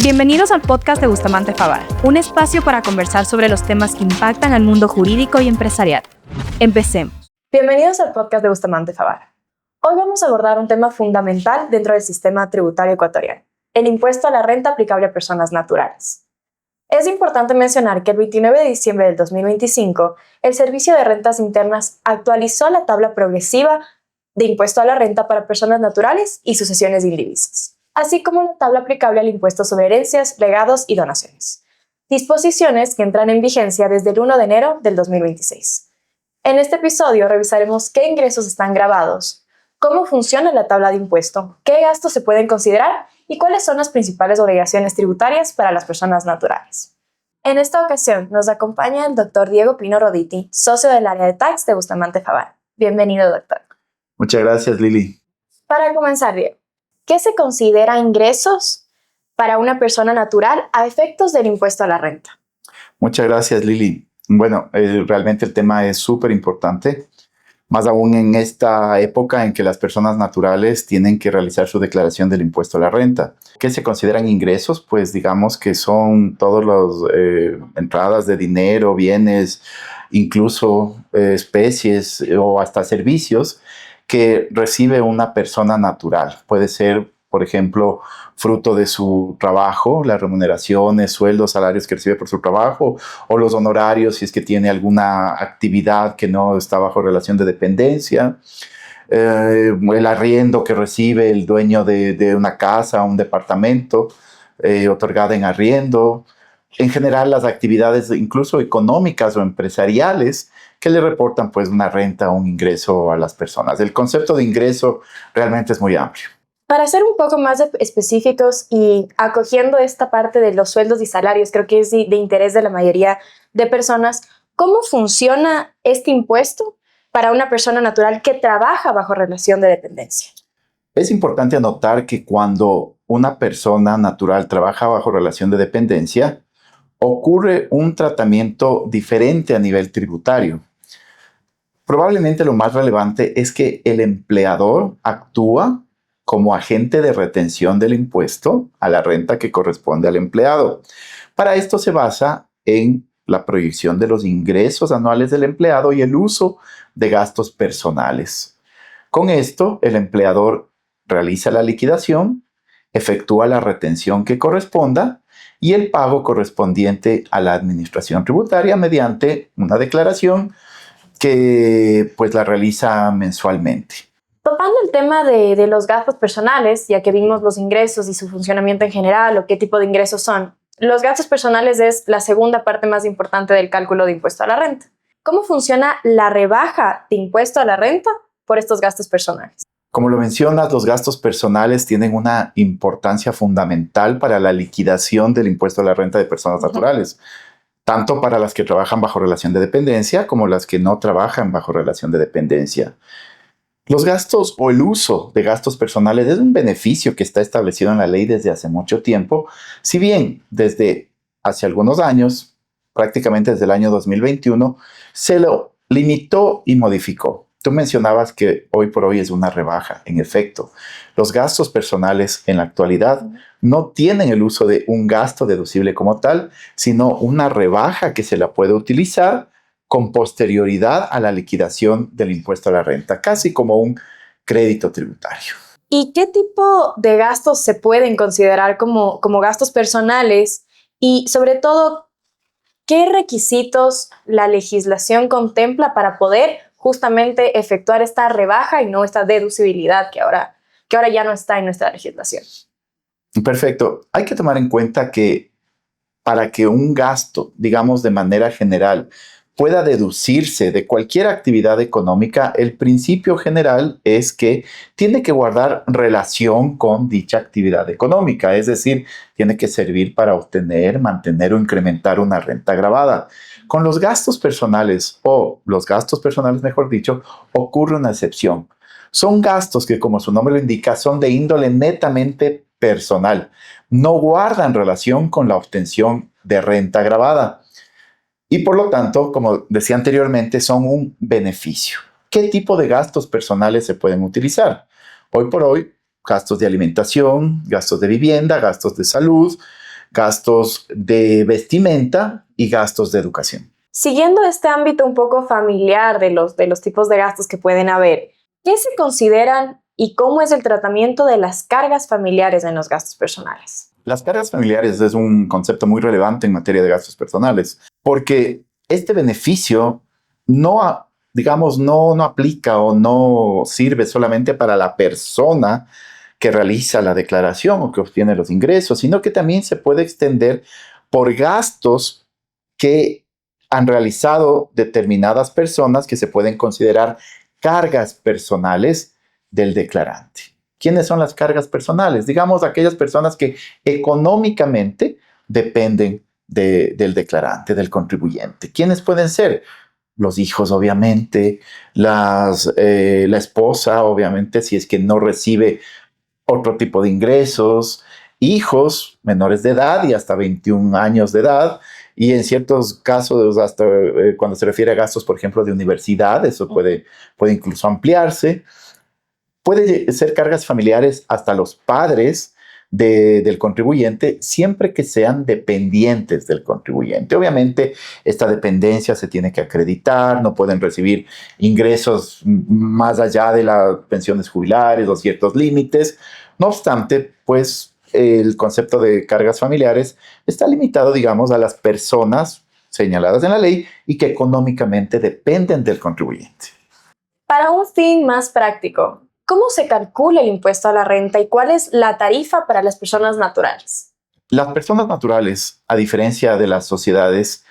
Bienvenidos al podcast de Bustamante Favara, un espacio para conversar sobre los temas que impactan al mundo jurídico y empresarial. Empecemos. Bienvenidos al podcast de Bustamante Favara. Hoy vamos a abordar un tema fundamental dentro del sistema tributario ecuatoriano, el impuesto a la renta aplicable a personas naturales. Es importante mencionar que el 29 de diciembre del 2025, el Servicio de Rentas Internas actualizó la tabla progresiva de impuesto a la renta para personas naturales y sucesiones indivisas, así como la tabla aplicable al impuesto sobre herencias, legados y donaciones. Disposiciones que entran en vigencia desde el 1 de enero del 2026. En este episodio revisaremos qué ingresos están grabados, cómo funciona la tabla de impuesto, qué gastos se pueden considerar y cuáles son las principales obligaciones tributarias para las personas naturales. En esta ocasión nos acompaña el doctor Diego Pino Roditi, socio del área de tax de Bustamante Favara. Bienvenido, doctor. Muchas gracias, Lili. Para comenzar, Diego, ¿qué se considera ingresos para una persona natural a efectos del impuesto a la renta? Muchas gracias, Lili. Bueno, realmente el tema es súper importante, más aún en esta época en que las personas naturales tienen que realizar su declaración del impuesto a la renta. ¿Qué se consideran ingresos? Pues digamos que son todas las entradas de dinero, bienes, incluso especies o hasta servicios que recibe una persona natural. Puede ser, por ejemplo, fruto de su trabajo, las remuneraciones, sueldos, salarios que recibe por su trabajo, o los honorarios si es que tiene alguna actividad que no está bajo relación de dependencia, el arriendo que recibe el dueño de una casa, un departamento, otorgada en arriendo. En general, las actividades incluso económicas o empresariales que le reportan pues una renta o un ingreso a las personas. El concepto de ingreso realmente es muy amplio. Para ser un poco más específicos y acogiendo esta parte de los sueldos y salarios, creo que es de interés de la mayoría de personas, ¿cómo funciona este impuesto para una persona natural que trabaja bajo relación de dependencia? Es importante anotar que cuando una persona natural trabaja bajo relación de dependencia, ocurre un tratamiento diferente a nivel tributario. Probablemente lo más relevante es que el empleador actúa como agente de retención del impuesto a la renta que corresponde al empleado. Para esto se basa en la proyección de los ingresos anuales del empleado y el uso de gastos personales. Con esto, el empleador realiza la liquidación, efectúa la retención que corresponda y el pago correspondiente a la administración tributaria mediante una declaración que pues la realiza mensualmente. Topando el tema de los gastos personales, ya que vimos los ingresos y su funcionamiento en general o qué tipo de ingresos son, los gastos personales es la segunda parte más importante del cálculo de impuesto a la renta. ¿Cómo funciona la rebaja de impuesto a la renta por estos gastos personales? Como lo mencionas, los gastos personales tienen una importancia fundamental para la liquidación del impuesto a la renta de personas naturales, tanto para las que trabajan bajo relación de dependencia como las que no trabajan bajo relación de dependencia. Los gastos o el uso de gastos personales es un beneficio que está establecido en la ley desde hace mucho tiempo, si bien desde hace algunos años, prácticamente desde el año 2021, se lo limitó y modificó. Tú mencionabas que hoy por hoy es una rebaja. En efecto, los gastos personales en la actualidad no tienen el uso de un gasto deducible como tal, sino una rebaja que se la puede utilizar con posterioridad a la liquidación del impuesto a la renta, casi como un crédito tributario. ¿Y qué tipo de gastos se pueden considerar como gastos personales? Y sobre todo, ¿qué requisitos la legislación contempla para poder justamente efectuar esta rebaja y no esta deducibilidad que ahora ya no está en nuestra legislación? Perfecto. Hay que tomar en cuenta que para que un gasto, digamos de manera general, pueda deducirse de cualquier actividad económica, el principio general es que tiene que guardar relación con dicha actividad económica, es decir, tiene que servir para obtener, mantener o incrementar una renta gravada. Con los gastos personales, mejor dicho, ocurre una excepción. Son gastos que, como su nombre lo indica, son de índole netamente personal, no guardan relación con la obtención de renta gravada. Y por lo tanto, como decía anteriormente, son un beneficio. ¿Qué tipo de gastos personales se pueden utilizar? Hoy por hoy, gastos de alimentación, gastos de vivienda, gastos de salud, gastos de vestimenta y gastos de educación. Siguiendo este ámbito un poco familiar de los tipos de gastos que pueden haber, ¿qué se consideran y cómo es el tratamiento de las cargas familiares en los gastos personales? Las cargas familiares es un concepto muy relevante en materia de gastos personales, porque este beneficio no aplica o no sirve solamente para la persona que realiza la declaración o que obtiene los ingresos, sino que también se puede extender por gastos que han realizado determinadas personas que se pueden considerar cargas personales del declarante. ¿Quiénes son las cargas personales? Digamos, aquellas personas que económicamente dependen del declarante, del contribuyente. ¿Quiénes pueden ser? Los hijos, obviamente, la esposa, obviamente, si es que no recibe otro tipo de ingresos, hijos menores de edad y hasta 21 años de edad, y en ciertos casos, hasta cuando se refiere a gastos, por ejemplo, de universidad, eso puede incluso ampliarse. Puede ser cargas familiares hasta los padres del contribuyente, siempre que sean dependientes del contribuyente. Obviamente, esta dependencia se tiene que acreditar, no pueden recibir ingresos más allá de las pensiones jubilares o ciertos límites. No obstante, pues el concepto de cargas familiares está limitado, digamos, a las personas señaladas en la ley y que económicamente dependen del contribuyente. Para un fin más práctico, ¿cómo se calcula el impuesto a la renta y cuál es la tarifa para las personas naturales? Las personas naturales, a diferencia de las sociedades,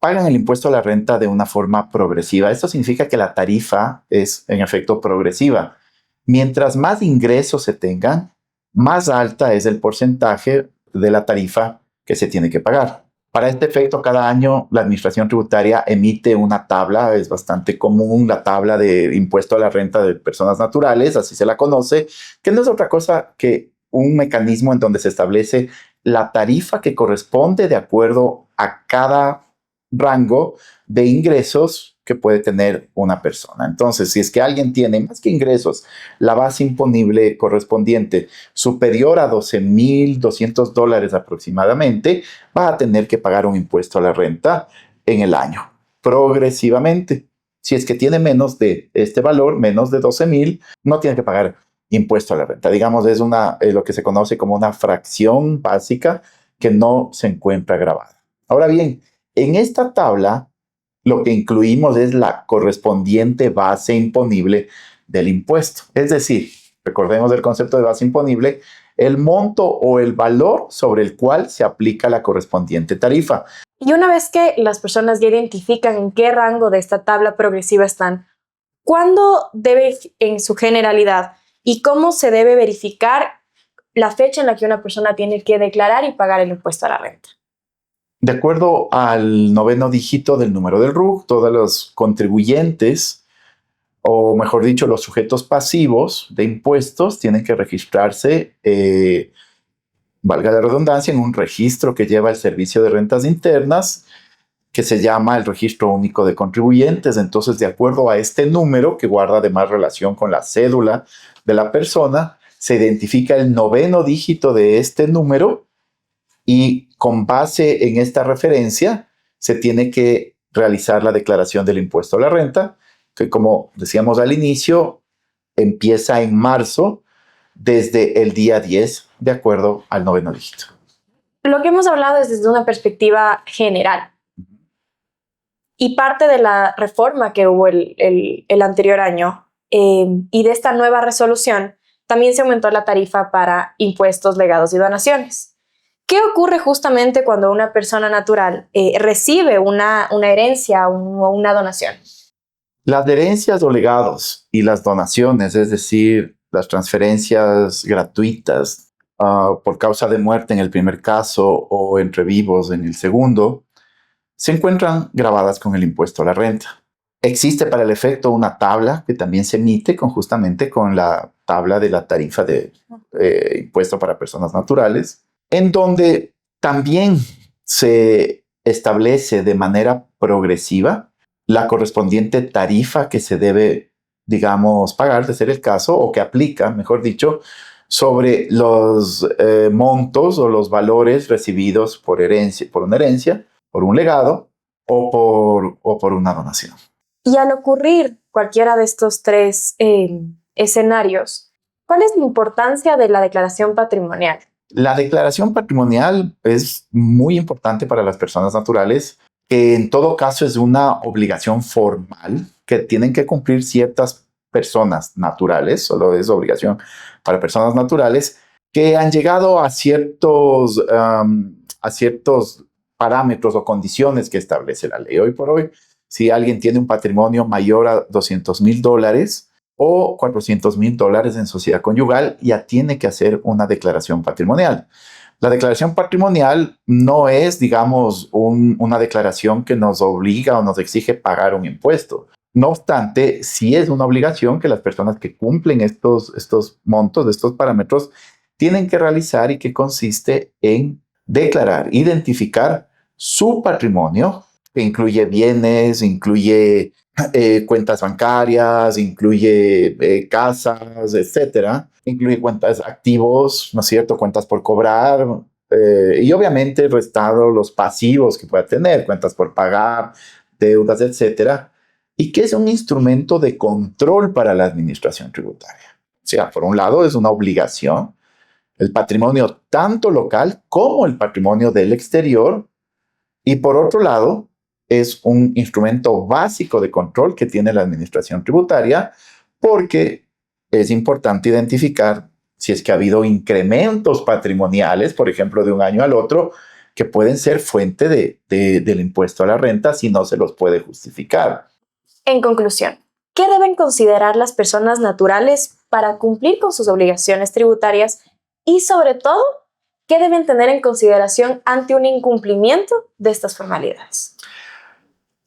pagan el impuesto a la renta de una forma progresiva. Esto significa que la tarifa es, en efecto, progresiva. Mientras más ingresos se tengan, más alta es el porcentaje de la tarifa que se tiene que pagar. Para este efecto, cada año la Administración Tributaria emite una tabla, es bastante común la tabla de impuesto a la renta de personas naturales, así se la conoce, que no es otra cosa que un mecanismo en donde se establece la tarifa que corresponde de acuerdo a cada rango de ingresos que puede tener una persona. Entonces, si es que alguien tiene más que ingresos, la base imponible correspondiente superior a $12,200 aproximadamente, va a tener que pagar un impuesto a la renta en el año, progresivamente. Si es que tiene menos de este valor, menos de 12,000, no tiene que pagar impuesto a la renta. Digamos, es lo que se conoce como una fracción básica que no se encuentra grabada. Ahora bien, en esta tabla, lo que incluimos es la correspondiente base imponible del impuesto. Es decir, recordemos el concepto de base imponible, el monto o el valor sobre el cual se aplica la correspondiente tarifa. Y una vez que las personas ya identifican en qué rango de esta tabla progresiva están, ¿cuándo debe, en su generalidad, y cómo se debe verificar la fecha en la que una persona tiene que declarar y pagar el impuesto a la renta? De acuerdo al 9º dígito del número del RUC, todos los contribuyentes, o mejor dicho, los sujetos pasivos de impuestos, tienen que registrarse, valga la redundancia, en un registro que lleva el Servicio de Rentas Internas, que se llama el Registro Único de Contribuyentes. Entonces, de acuerdo a este número, que guarda además relación con la cédula de la persona, se identifica el 9º dígito de este número y con base en esta referencia se tiene que realizar la declaración del impuesto a la renta, que como decíamos al inicio, empieza en marzo desde el día 10, de acuerdo al 9º dígito. Lo que hemos hablado es desde una perspectiva general. Y parte de la reforma que hubo el anterior año y de esta nueva resolución, también se aumentó la tarifa para impuestos, legados y donaciones. ¿Qué ocurre justamente cuando una persona natural recibe una herencia o una donación? Las herencias o legados y las donaciones, es decir, las transferencias gratuitas por causa de muerte en el primer caso o entre vivos en el segundo, se encuentran grabadas con el impuesto a la renta. Existe para el efecto una tabla que también se emite justamente con la tabla de la tarifa de impuesto para personas naturales, en donde también se establece de manera progresiva la correspondiente tarifa que se debe, digamos, pagar, de ser el caso, o que aplica, mejor dicho, sobre los montos o los valores recibidos por una herencia, por un legado o por una donación. Y al ocurrir cualquiera de estos tres escenarios, ¿cuál es la importancia de la declaración patrimonial? La declaración patrimonial es muy importante para las personas naturales, que en todo caso es una obligación formal que tienen que cumplir ciertas personas naturales, solo es obligación para personas naturales, que han llegado a ciertos parámetros o condiciones que establece la ley. Hoy por hoy, si alguien tiene un patrimonio mayor a $200,000 o $400,000 en sociedad conyugal, ya tiene que hacer una declaración patrimonial. La declaración patrimonial no es, digamos, una declaración que nos obliga o nos exige pagar un impuesto. No obstante, sí es una obligación que las personas que cumplen estos montos, estos parámetros, tienen que realizar, y que consiste en declarar, identificar su patrimonio, que incluye bienes, incluye cuentas bancarias, incluye casas, etcétera, incluye cuentas activos, ¿no es cierto?, cuentas por cobrar, y obviamente restado los pasivos que pueda tener, cuentas por pagar, deudas, etcétera, y que es un instrumento de control para la administración tributaria. O sea, por un lado es una obligación, el patrimonio tanto local como el patrimonio del exterior, y por otro lado es un instrumento básico de control que tiene la administración tributaria, porque es importante identificar si es que ha habido incrementos patrimoniales, por ejemplo, de un año al otro, que pueden ser fuente del impuesto a la renta si no se los puede justificar. En conclusión, ¿qué deben considerar las personas naturales para cumplir con sus obligaciones tributarias y, sobre todo, qué deben tener en consideración ante un incumplimiento de estas formalidades?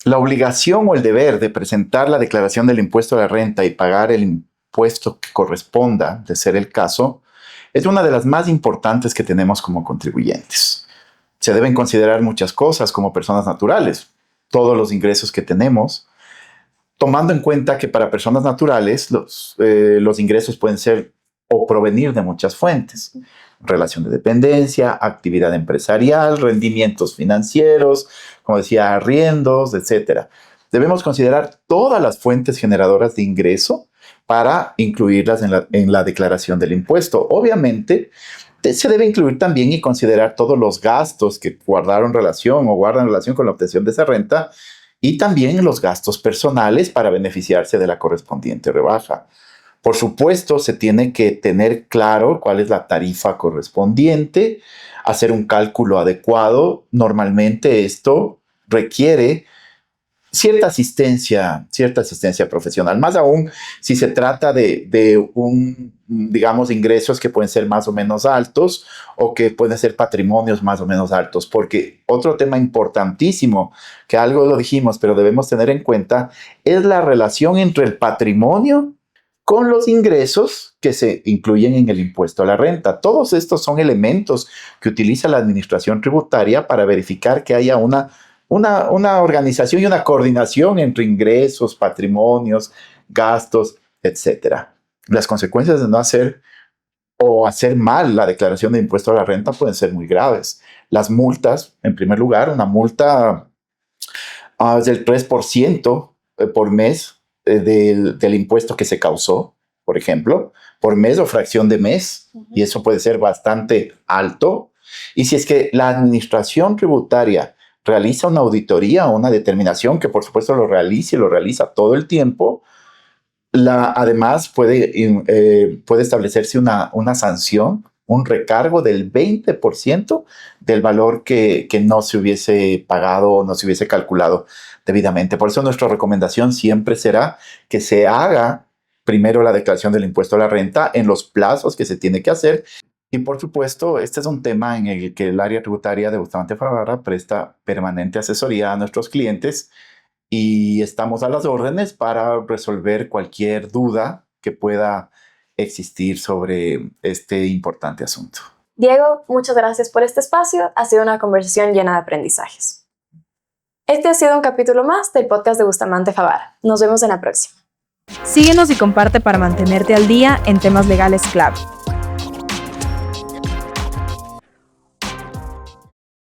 La obligación o el deber de presentar la declaración del impuesto a la renta y pagar el impuesto que corresponda, de ser el caso, es una de las más importantes que tenemos como contribuyentes. Se deben considerar muchas cosas como personas naturales, todos los ingresos que tenemos, tomando en cuenta que para personas naturales los ingresos pueden ser o provenir de muchas fuentes: relación de dependencia, actividad empresarial, rendimientos financieros, como decía, arriendos, etc. Debemos considerar todas las fuentes generadoras de ingreso para incluirlas en la declaración del impuesto. Obviamente, se debe incluir también y considerar todos los gastos que guardan relación con la obtención de esa renta, y también los gastos personales para beneficiarse de la correspondiente rebaja. Por supuesto, se tiene que tener claro cuál es la tarifa correspondiente, hacer un cálculo adecuado. Normalmente esto requiere cierta asistencia profesional, más aún si se trata de digamos, ingresos que pueden ser más o menos altos, o que pueden ser patrimonios más o menos altos, porque otro tema importantísimo, que algo lo dijimos, pero debemos tener en cuenta, es la relación entre el patrimonio con los ingresos que se incluyen en el impuesto a la renta. Todos estos son elementos que utiliza la administración tributaria para verificar que haya una organización y una coordinación entre ingresos, patrimonios, gastos, etc. Las consecuencias de no hacer o hacer mal la declaración de impuesto a la renta pueden ser muy graves. Las multas, en primer lugar, una multa del 3% por mes del impuesto que se causó, por ejemplo, por mes o fracción de mes, y eso puede ser bastante alto. Y si es que la administración tributaria realiza una auditoría o una determinación, que por supuesto lo realiza todo el tiempo, además puede establecerse una sanción, un recargo del 20% del valor que no se hubiese pagado o no se hubiese calculado debidamente. Por eso nuestra recomendación siempre será que se haga primero la declaración del impuesto a la renta en los plazos que se tiene que hacer. Y por supuesto, este es un tema en el que el área tributaria de Bustamante Favara presta permanente asesoría a nuestros clientes, y estamos a las órdenes para resolver cualquier duda que pueda existir sobre este importante asunto. Diego, muchas gracias por este espacio. Ha sido una conversación llena de aprendizajes. Este ha sido un capítulo más del podcast de Bustamante Favara. Nos vemos en la próxima. Síguenos y comparte para mantenerte al día en temas legales clave.